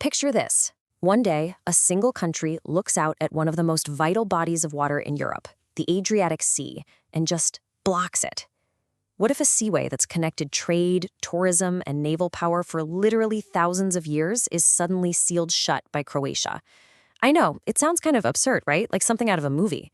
Picture this. One day, a single country looks out at one of the most vital bodies of water in Europe, the Adriatic Sea, and just blocks it. What if a seaway that's connected trade, tourism, and naval power for literally thousands of years is suddenly sealed shut by Croatia? I know, it sounds kind of absurd, right? Like something out of a movie.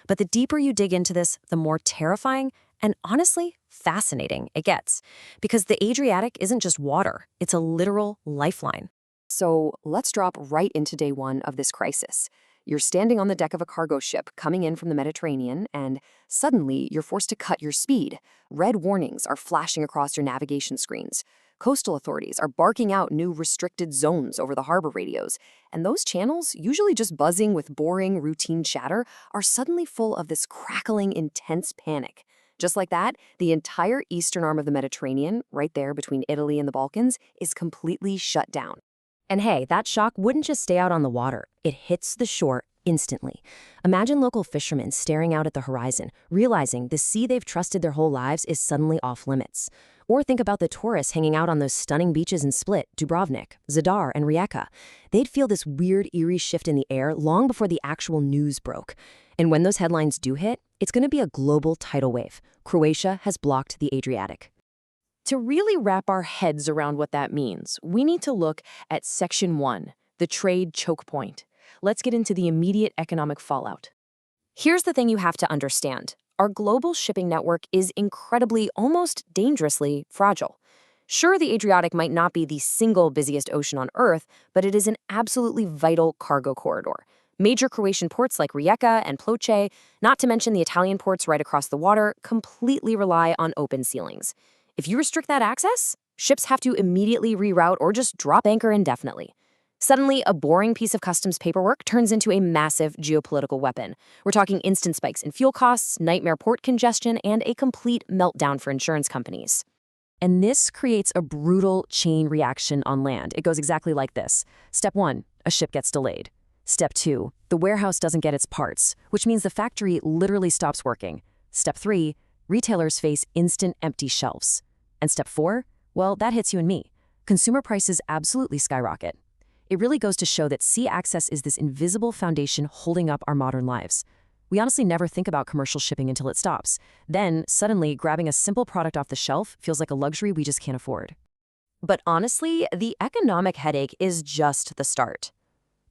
But the deeper you dig into this, the more terrifying and honestly fascinating it gets. Because the Adriatic isn't just water, it's a literal lifeline. So let's drop right into day one of this crisis. You're standing on the deck of a cargo ship coming in from the Mediterranean, and suddenly you're forced to cut your speed. Red warnings are flashing across your navigation screens. Coastal authorities are barking out new restricted zones over the harbor radios, and those channels, usually just buzzing with boring, routine chatter, are suddenly full of this crackling, intense panic. Just like that, the entire eastern arm of the Mediterranean, right there between Italy and the Balkans, is completely shut down. And hey, that shock wouldn't just stay out on the water. It hits the shore instantly. Imagine local fishermen staring out at the horizon, realizing the sea they've trusted their whole lives is suddenly off limits. Or think about the tourists hanging out on those stunning beaches in Split, Dubrovnik, Zadar, and Rijeka. They'd feel this weird, eerie shift in the air long before the actual news broke. And when those headlines do hit, it's going to be a global tidal wave. Croatia has blocked the Adriatic. To really wrap our heads around what that means, we need to look at Section 1, the trade choke point. Let's get into the immediate economic fallout. Here's the thing you have to understand. Our global shipping network is incredibly, almost dangerously fragile. Sure, the Adriatic might not be the single busiest ocean on Earth, but it is an absolutely vital cargo corridor. Major Croatian ports like Rijeka and Ploče, not to mention the Italian ports right across the water, completely rely on open ceilings. If you restrict that access, ships have to immediately reroute or just drop anchor indefinitely. Suddenly, a boring piece of customs paperwork turns into a massive geopolitical weapon. We're talking instant spikes in fuel costs, nightmare port congestion, and a complete meltdown for insurance companies. And this creates a brutal chain reaction on land. It goes exactly like this. Step 1, a ship gets delayed. Step 2, the warehouse doesn't get its parts, which means the factory literally stops working. Step 3, retailers face instant empty shelves. And step 4, well, that hits you and me. Consumer prices absolutely skyrocket. It really goes to show that sea access is this invisible foundation holding up our modern lives. We honestly never think about commercial shipping until it stops. Then, suddenly, grabbing a simple product off the shelf feels like a luxury we just can't afford. But honestly, the economic headache is just the start.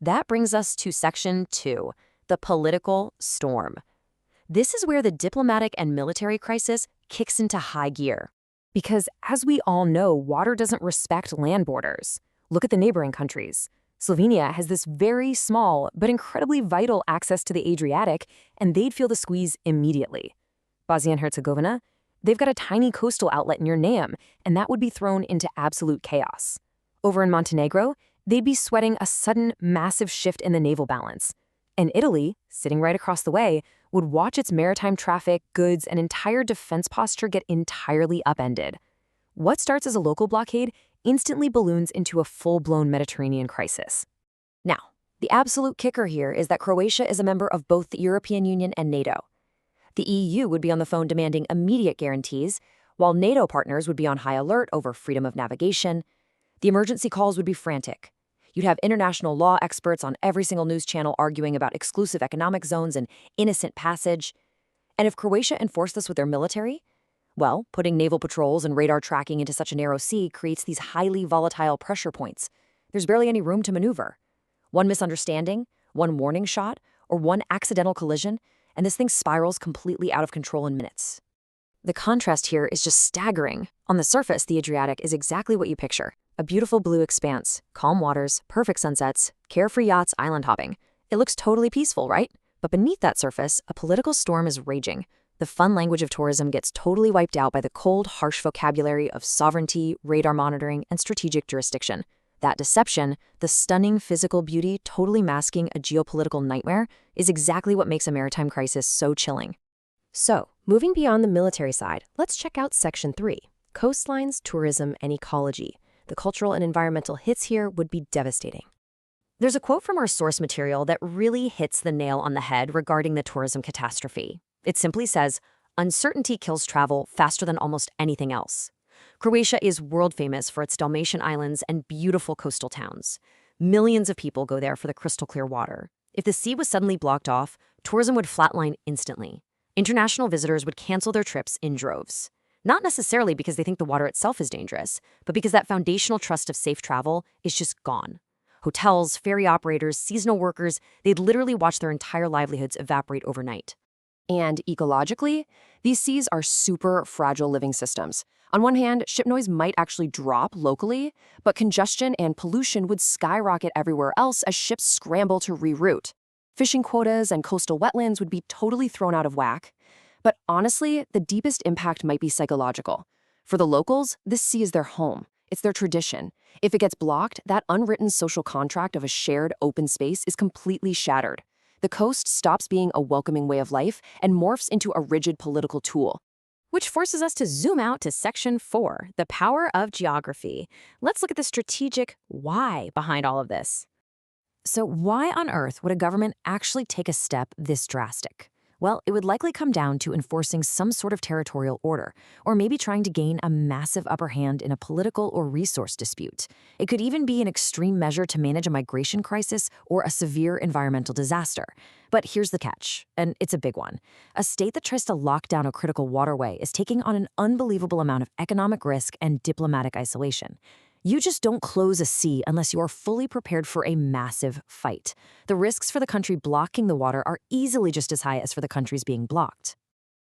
That brings us to Section 2, the political storm. This is where the diplomatic and military crisis kicks into high gear. Because as we all know, water doesn't respect land borders. Look at the neighboring countries. Slovenia has this very small but incredibly vital access to the Adriatic, and they'd feel the squeeze immediately. Bosnia and Herzegovina, they've got a tiny coastal outlet near Nam, and that would be thrown into absolute chaos. Over in Montenegro, they'd be sweating a sudden, massive shift in the naval balance. And Italy, sitting right across the way, would watch its maritime traffic, goods, and entire defense posture get entirely upended. What starts as a local blockade instantly balloons into a full-blown Mediterranean crisis. Now, the absolute kicker here is that Croatia is a member of both the European Union and NATO. The EU would be on the phone demanding immediate guarantees, while NATO partners would be on high alert over freedom of navigation. The emergency calls would be frantic. You'd have international law experts on every single news channel arguing about exclusive economic zones and innocent passage. And if Croatia enforced this with their military, well, putting naval patrols and radar tracking into such a narrow sea creates these highly volatile pressure points. There's barely any room to maneuver. One misunderstanding, one warning shot, or one accidental collision, and this thing spirals completely out of control in minutes. The contrast here is just staggering. On the surface, the Adriatic is exactly what you picture. A beautiful blue expanse, calm waters, perfect sunsets, carefree yachts, island hopping. It looks totally peaceful, right? But beneath that surface, a political storm is raging. The fun language of tourism gets totally wiped out by the cold, harsh vocabulary of sovereignty, radar monitoring, and strategic jurisdiction. That deception, the stunning physical beauty totally masking a geopolitical nightmare, is exactly what makes a maritime crisis so chilling. So, moving beyond the military side, let's check out Section 3, coastlines, tourism, and ecology. The cultural and environmental hits here would be devastating. There's a quote from our source material that really hits the nail on the head regarding the tourism catastrophe. It simply says, "Uncertainty kills travel faster than almost anything else." Croatia is world famous for its Dalmatian islands and beautiful coastal towns. Millions of people go there for the crystal clear water. If the sea was suddenly blocked off, tourism would flatline instantly. International visitors would cancel their trips in droves. Not necessarily because they think the water itself is dangerous, but because that foundational trust of safe travel is just gone. Hotels, ferry operators, seasonal workers, they'd literally watch their entire livelihoods evaporate overnight. And ecologically, these seas are super fragile living systems. On one hand, ship noise might actually drop locally, but congestion and pollution would skyrocket everywhere else as ships scramble to reroute. Fishing quotas and coastal wetlands would be totally thrown out of whack. But honestly, the deepest impact might be psychological. For the locals, this sea is their home. It's their tradition. If it gets blocked, that unwritten social contract of a shared open space is completely shattered. The coast stops being a welcoming way of life and morphs into a rigid political tool. Which forces us to zoom out to Section 4, the power of geography. Let's look at the strategic why behind all of this. So why on earth would a government actually take a step this drastic? Well, it would likely come down to enforcing some sort of territorial order, or maybe trying to gain a massive upper hand in a political or resource dispute. It could even be an extreme measure to manage a migration crisis or a severe environmental disaster. But here's the catch, and it's a big one. A state that tries to lock down a critical waterway is taking on an unbelievable amount of economic risk and diplomatic isolation. You just don't close a sea unless you're fully prepared for a massive fight. The risks for the country blocking the water are easily just as high as for the countries being blocked.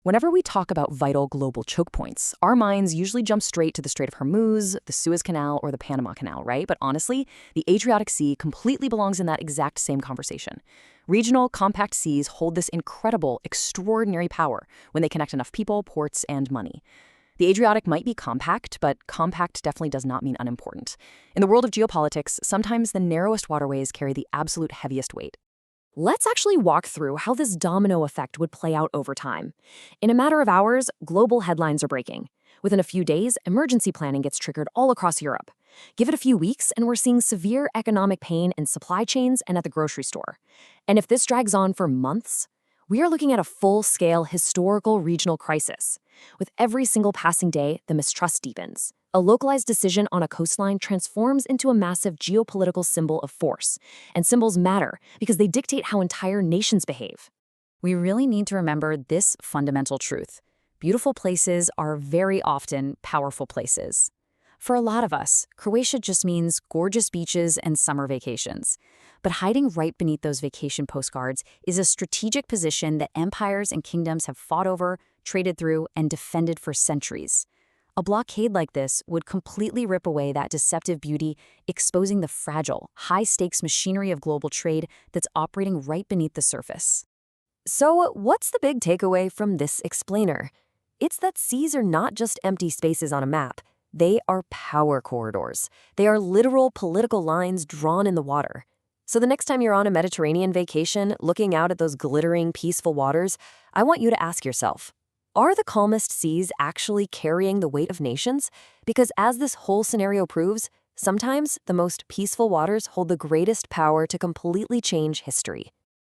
Whenever we talk about vital global choke points, our minds usually jump straight to the Strait of Hormuz, the Suez Canal, or the Panama Canal, right? But honestly, the Adriatic Sea completely belongs in that exact same conversation. Regional, compact seas hold this incredible, extraordinary power when they connect enough people, ports, and money. The Adriatic might be compact, but compact definitely does not mean unimportant. In the world of geopolitics, sometimes the narrowest waterways carry the absolute heaviest weight. Let's actually walk through how this domino effect would play out over time. In a matter of hours, global headlines are breaking. Within a few days, emergency planning gets triggered all across Europe. Give it a few weeks, and we're seeing severe economic pain in supply chains and at the grocery store. And if this drags on for months, we are looking at a full-scale historical regional crisis. With every single passing day, the mistrust deepens. A localized decision on a coastline transforms into a massive geopolitical symbol of force. And symbols matter because they dictate how entire nations behave. We really need to remember this fundamental truth. Beautiful places are very often powerful places. For a lot of us, Croatia just means gorgeous beaches and summer vacations. But hiding right beneath those vacation postcards is a strategic position that empires and kingdoms have fought over, traded through, and defended for centuries. A blockade like this would completely rip away that deceptive beauty, exposing the fragile, high-stakes machinery of global trade that's operating right beneath the surface. So, what's the big takeaway from this explainer? It's that seas are not just empty spaces on a map. They are power corridors. They are literal political lines drawn in the water. So the next time you're on a Mediterranean vacation, looking out at those glittering, peaceful waters, I want you to ask yourself, are the calmest seas actually carrying the weight of nations? Because as this whole scenario proves, sometimes the most peaceful waters hold the greatest power to completely change history.